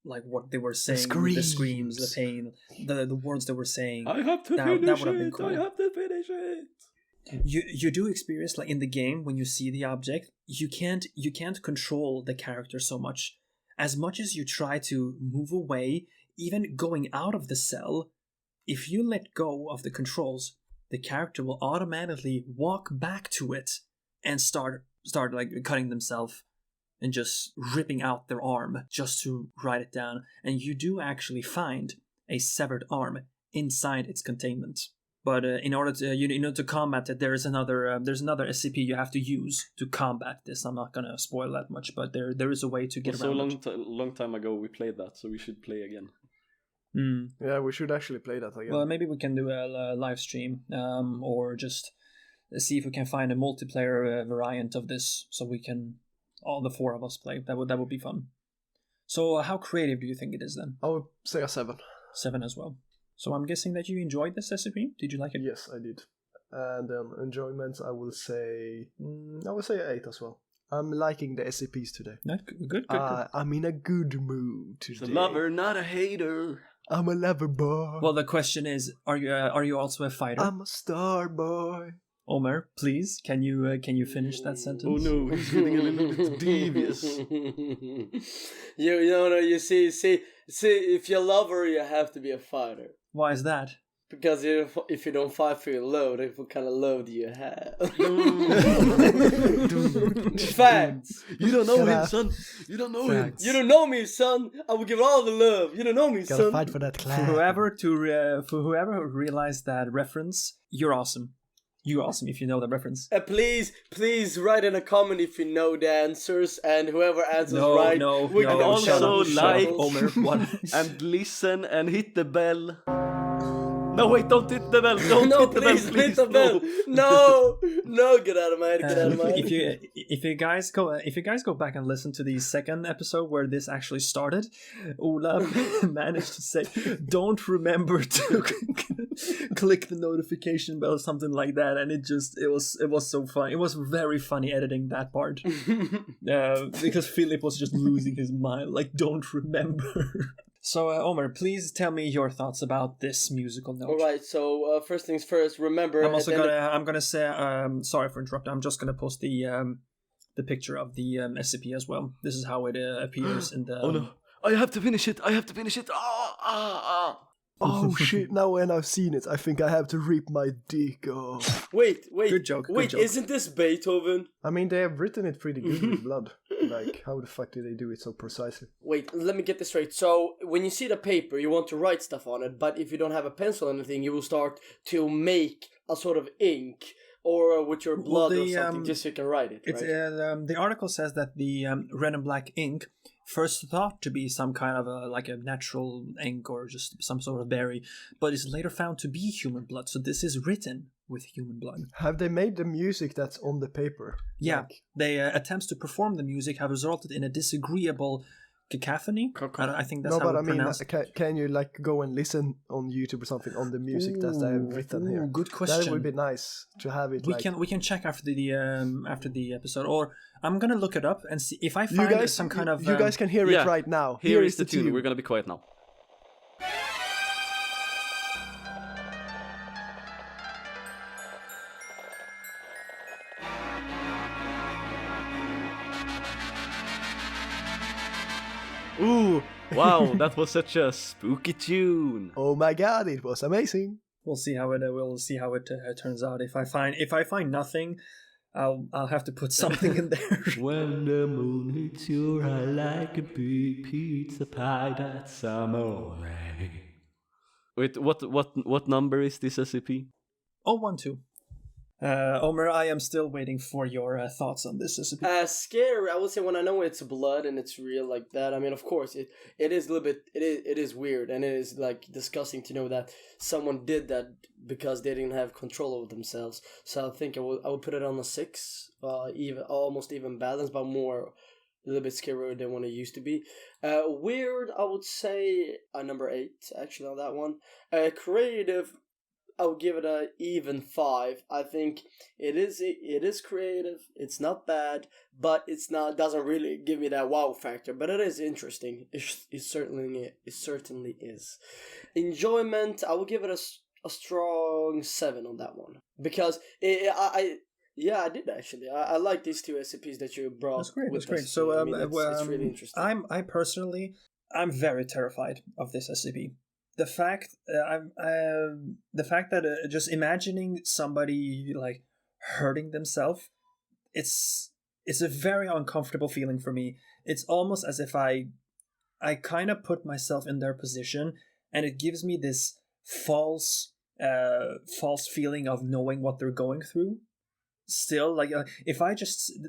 like what they were saying, the screams, the pain, the words they were saying. I have to finish that would have been cool. I have to finish it. You do experience, like in the game, when you see the object, you can't control the character so much. As much as you try to move away, even going out of the cell, if you let go of the controls, the character will automatically walk back to it and start like cutting themselves and just ripping out their arm just to write it down. And you do actually find a severed arm inside its containment. But in order to combat it, there's another SCP you have to use to combat this. I'm not gonna spoil that much, but there is a way to get around it. Long time ago we played that, so we should play again. Yeah, we should actually play that again. Well, maybe we can do a live stream, or just see if we can find a multiplayer variant of this, so we can all the 4 of us play. That would be fun. So, how creative do you think it is then? I would say a 7. 7 as well. So I'm guessing that you enjoyed this SCP. Did you like it? Yes, I did. And then enjoyment, I will say 8 as well. I'm liking the SCPs today. Good. I'm in a good mood today. He's a lover, not a hater. I'm a lover boy. Well, the question is, are you also a fighter? I'm a star boy. Omer, please, can you finish that sentence? Oh no, he's getting a little bit devious. You see, if you're a lover, you have to be a fighter. Why is that? Because if you don't fight for your load, what kind of load do you have? Facts. You don't know him, son. You don't know him. You don't know me, son. I will give all the love. You don't know me, Gotta son. fight for that clan. For whoever realized that reference, you're awesome. You're awesome if you know that reference. Please write in a comment if you know the answers, and whoever answers right. We can also like Omer, and listen and hit the bell. No, wait, don't hit the bell. Don't hit the bell, please. Hit the bell. No, get out of my head. Get out of my head. If you guys go back and listen to the second episode where this actually started, Ola managed to say, "Don't remember to click the notification bell," or something like that, and it was so funny. It was very funny editing that part because Filip was just losing his mind. Like, don't remember. So, Omer, please tell me your thoughts about this musical note. All right. So, first things first. Remember, I'm gonna say, sorry for interrupting. I'm just gonna post the picture of the SCP as well. This is how it appears in the. Oh no! I have to finish it. Oh shit! Now when I've seen it, I think I have to rip my dick off. Wait. Good joke. Isn't this Beethoven? I mean, they have written it pretty good with blood. Like, how the fuck did they do it so precisely? Wait, let me get this straight. So, when you see the paper, you want to write stuff on it, but if you don't have a pencil or anything, you will start to make a sort of ink or with your blood or something, just so you can write it, right? The article says that the red and black ink, first thought to be some kind of a natural ink or just some sort of berry, but is later found to be human blood. So this is written with human blood. Have they made the music that's on the paper? Yeah, they attempts to perform the music have resulted in a disagreeable cacophony. I think that's how it's pronounced. Can you like go and listen on YouTube or something on the music that they have written here? Good question. That would be nice to have it. We can check after the episode, or I'm gonna look it up and see if I find some kind of. You guys can hear it right now. Here is the tune. We're gonna be quiet now. Ooh, wow, that was such a spooky tune. Oh my god, it was amazing. We'll see how it turns out. If I find nothing, I'll have to put something in there. When the moon hits your eye like a big pizza pie, that's amore. Wait, what number is this SCP? 012. Omer, I am still waiting for your thoughts on this SCP. Scary. I would say when I know it's blood and it's real like that. I mean, of course, it is a little bit. It is weird, and it is like disgusting to know that someone did that because they didn't have control over themselves. So I think I would put it on a 6, almost even balanced, but more a little bit scarier than what it used to be. Weird. I would say a number 8 actually on that one. Creative. I would give it a even 5. I think it is creative. It's not bad, but doesn't really give me that wow factor. But it is interesting. It certainly is. Enjoyment. I would give it a strong 7 on that one because I did actually. I like these 2 SCPs that you brought. That's great. With That's great. us. So I mean, it's really interesting. I'm very terrified of this SCP. The fact that just imagining somebody like hurting themselves, it's a very uncomfortable feeling for me. It's almost as if I kind of put myself in their position, and it gives me this false feeling of knowing what they're going through. Still, like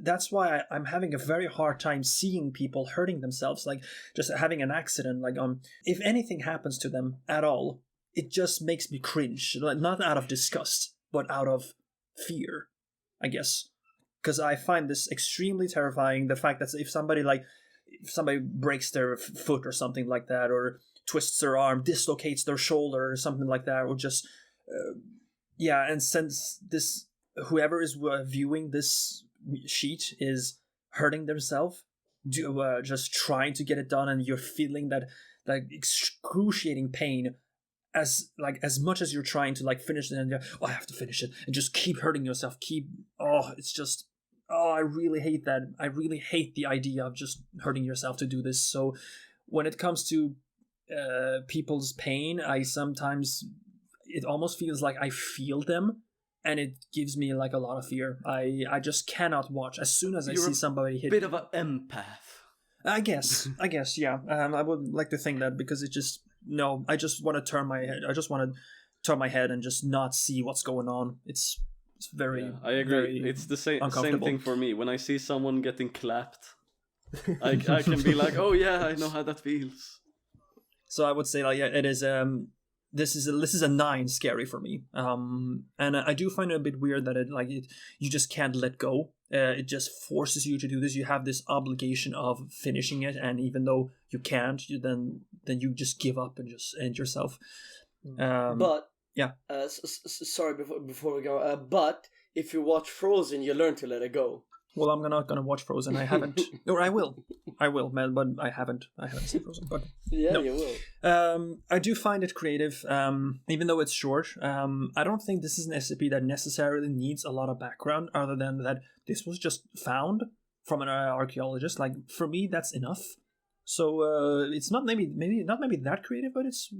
that's why I'm having a very hard time seeing people hurting themselves, like just having an accident. Like if anything happens to them at all, it just makes me cringe. Like not out of disgust, but out of fear, I guess, because I find this extremely terrifying. The fact that if somebody breaks their foot or something like that, or twists their arm, dislocates their shoulder or something like that, or just and since this. Whoever is viewing this sheet is hurting themselves, just trying to get it done, and you're feeling that like excruciating pain as much as you're trying to like finish it, and I have to finish it, and just keep hurting yourself. I really hate that. I really hate the idea of just hurting yourself to do this. So when it comes to people's pain, it almost feels like I feel them. And it gives me like a lot of fear. I just cannot watch. As soon as I see somebody hit, bit of an empath. I guess, yeah. I would like to think that because I just want to turn my head. I just want to turn my head and just not see what's going on. It's very. Yeah, I agree. It's the same thing for me. When I see someone getting clapped, I can be like, oh yeah, I know how that feels. So I would say it is. This is a 9 scary for me, and I do find it a bit weird that you just can't let go. It just forces you to do this. You have this obligation of finishing it, and even though you can't, then you just give up and just end yourself. But yeah, sorry before we go. But if you watch Frozen, you learn to let it go. Well, I'm not gonna watch Frozen. I haven't, or I will, man. But I haven't seen Frozen. But yeah, no. You will. I do find it creative, even though it's short. I don't think this is an SCP that necessarily needs a lot of background, other than that this was just found from an archaeologist. Like for me, that's enough. So it's not maybe not that creative, but it's.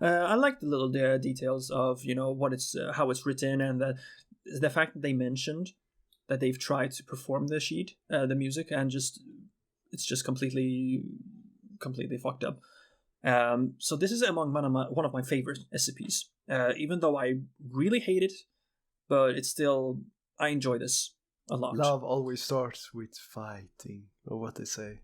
I like the little details of what it's how it's written, and the fact that they mentioned that they've tried to perform the sheet, the music, and it's just completely fucked up. So this is among one of my favorite SCPs. Even though I really hate it, but it's still I enjoy this a lot. Love always starts with fighting, or what they say.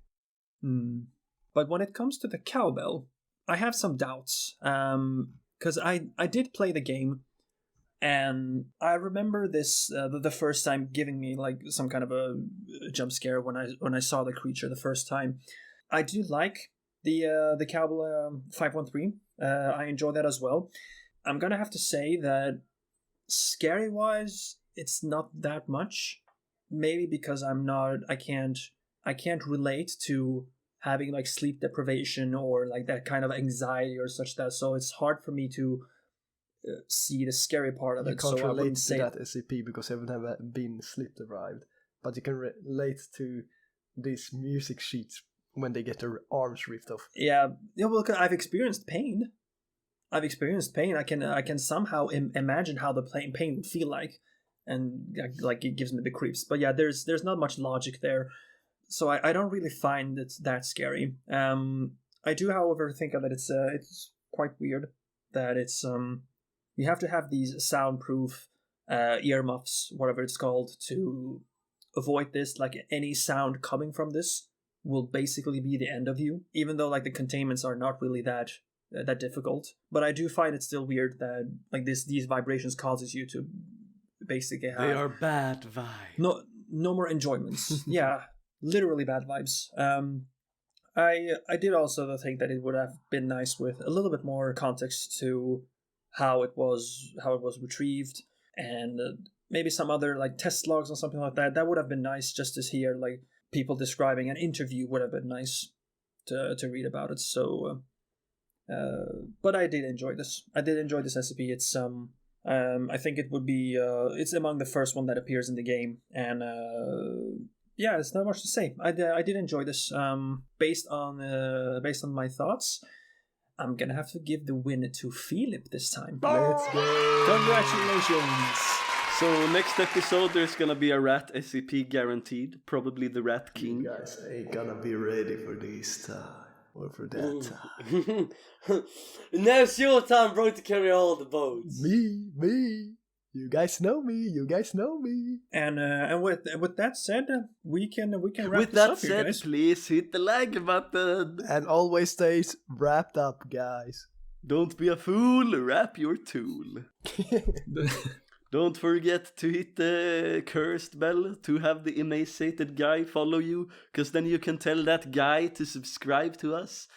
But when it comes to the cowbell, I have some doubts. Because I did play the game. And I remember this the first time giving me like some kind of a jump scare when I saw the creature the first time. I do like the Cowbell 513. I enjoy that as well. I'm gonna have to say that scary wise, it's not that much. Maybe because I can't relate to having like sleep deprivation or like that kind of anxiety or such that. So it's hard for me to see the scary part of it. You can't so relate to that SCP because you haven't been sleep deprived, but you can relate to these music sheets when they get their arms ripped off. Yeah. Well, I've experienced pain. I've experienced pain. I can somehow imagine how the pain would feel like, and like it gives me the creeps. But yeah, there's not much logic there, so I don't really find it that scary. I do, however, think that it's quite weird that it's you have to have these soundproof earmuffs, whatever it's called, to avoid this. Like any sound coming from this will basically be the end of you, even though like the containments are not really that difficult. But I do find it still weird that like these vibrations causes you to basically have... They are bad vibes. No more enjoyments. Yeah, literally bad vibes. I did also think that it would have been nice with a little bit more context to how it was retrieved, and maybe some other like test logs or something like that. That would have been nice just to hear like people describing an interview. Would have been nice to read about it. So, but I did enjoy this. I did enjoy this SCP. It's I think it would be it's among the first one that appears in the game, and yeah, it's not much to say. I did enjoy this. Based on my thoughts, I'm gonna have to give the win to Filip this time. Let's go! Congratulations! So next episode there's gonna be a rat SCP guaranteed, probably the Rat King. You guys ain't gonna be ready for this time or for that time. Now it's your time, bro, to carry all the boats. Me. You guys know me. And with that said, we can wrap With this that up here, said, guys. please hit the like button. And always stays wrapped up, guys. Don't be a fool, wrap your tool. Don't forget to hit the cursed bell to have the emaciated guy follow you, because then you can tell that guy to subscribe to us.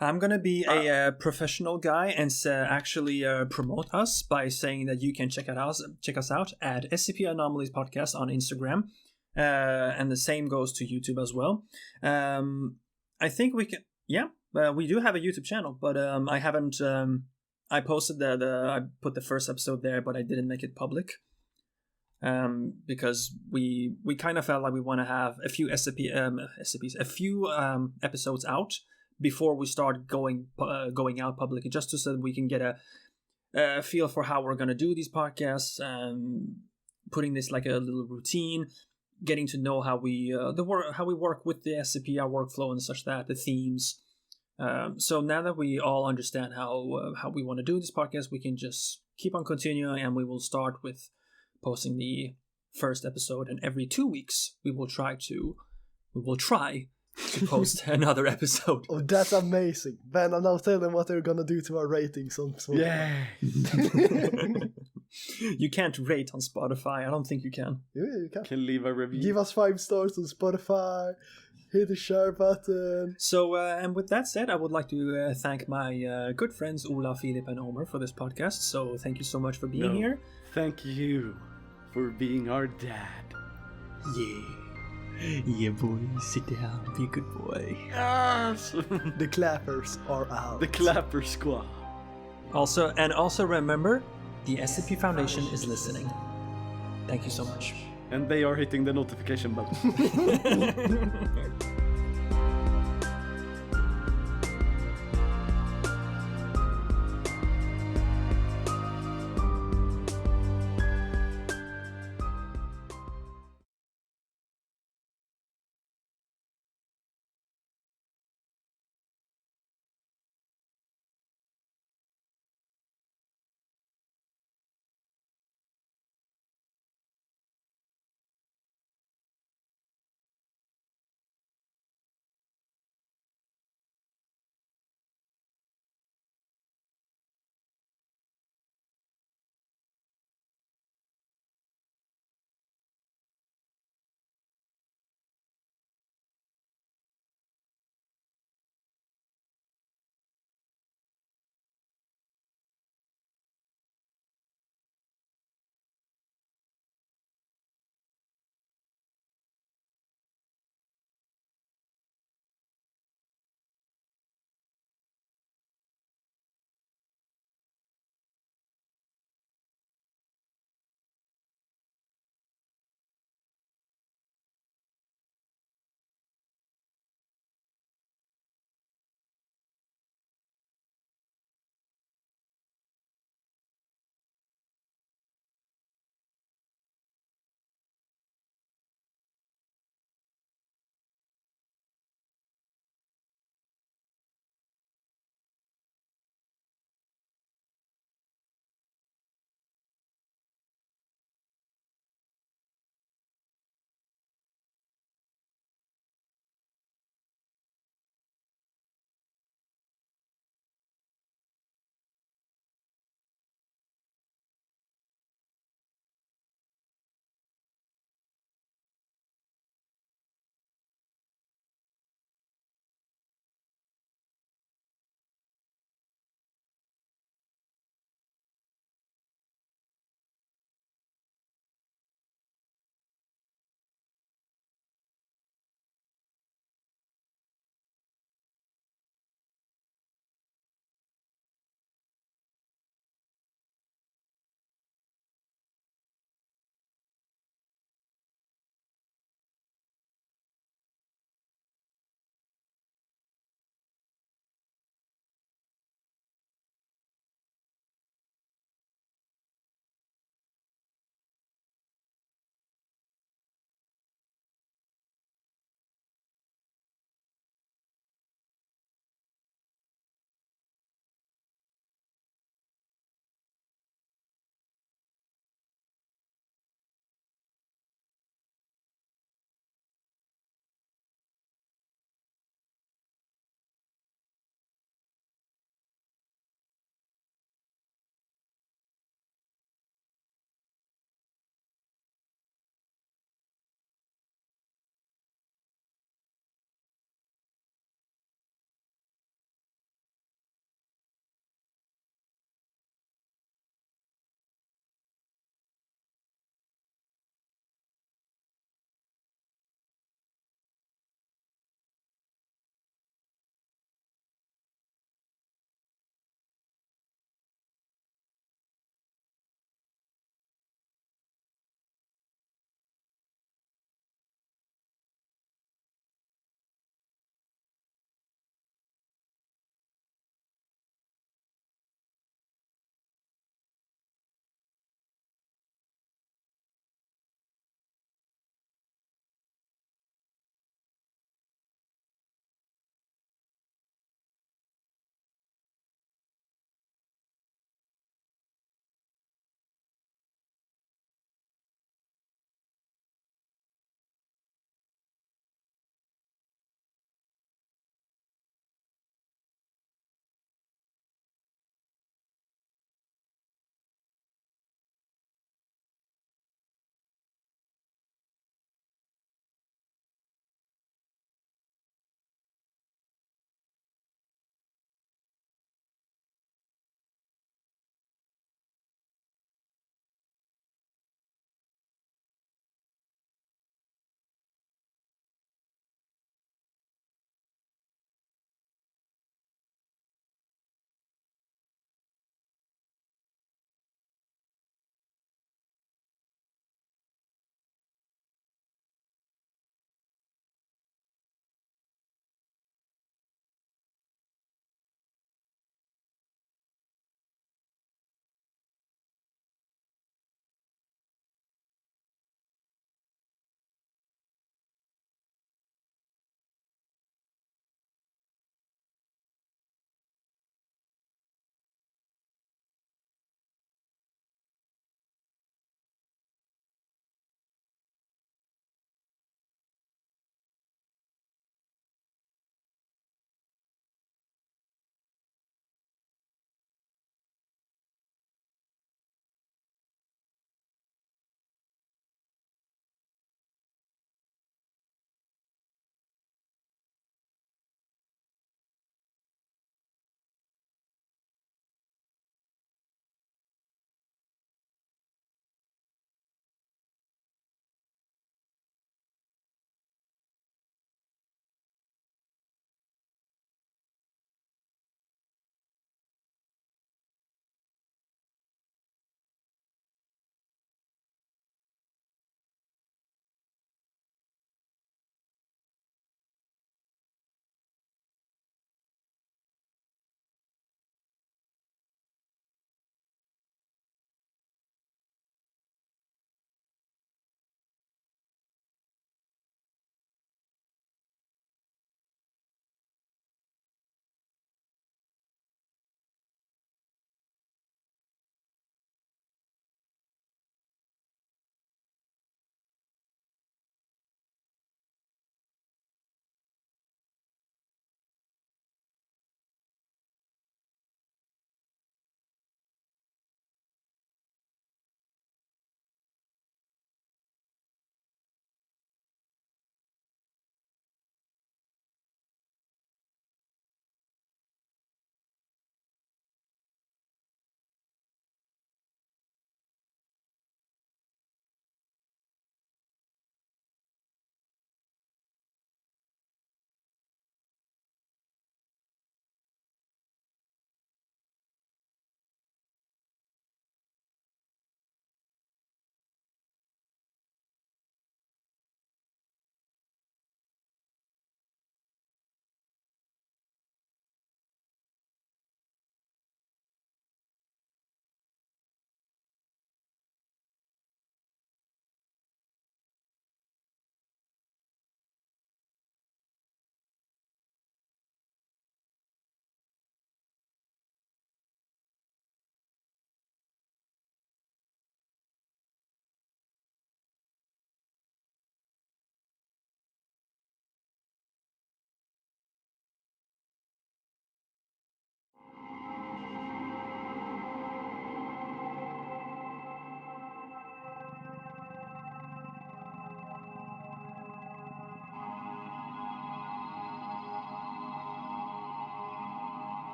I'm gonna be a professional guy and actually promote us by saying that you can check us out at SCP Enomalies podcast on Instagram, and the same goes to YouTube as well. I think we can. Yeah, we do have a YouTube channel, but I haven't. I posted I put the first episode there, but I didn't make it public. Because we kind of felt like we want to have a few episodes out before we start going out publicly, just so that we can get a feel for how we're gonna do these podcasts, putting this like a little routine, getting to know how we work with the SCP, our workflow and such, that the themes. So now that we all understand how we want to do this podcast, we can just keep on continuing, and we will start with posting the first episode, and every 2 weeks we will try to post another episode. Oh, that's amazing. Ben, I'm now telling what they're gonna do to our ratings on Spotify. Yeah. You can't rate on Spotify. I don't think you can. Yeah, you can. Can leave a review. Give us 5 stars on Spotify. Hit the share button. So, and with that said, I would like to thank my good friends Ola, Filip, and Omer for this podcast. So, thank you so much for being here. Thank you for being our dad. Yeah, boy, sit down, be a good boy. Yes! The clappers are out. The Clapper Squad. Also remember, the SCP Foundation is listening. Thank you so much. And they are hitting the notification button.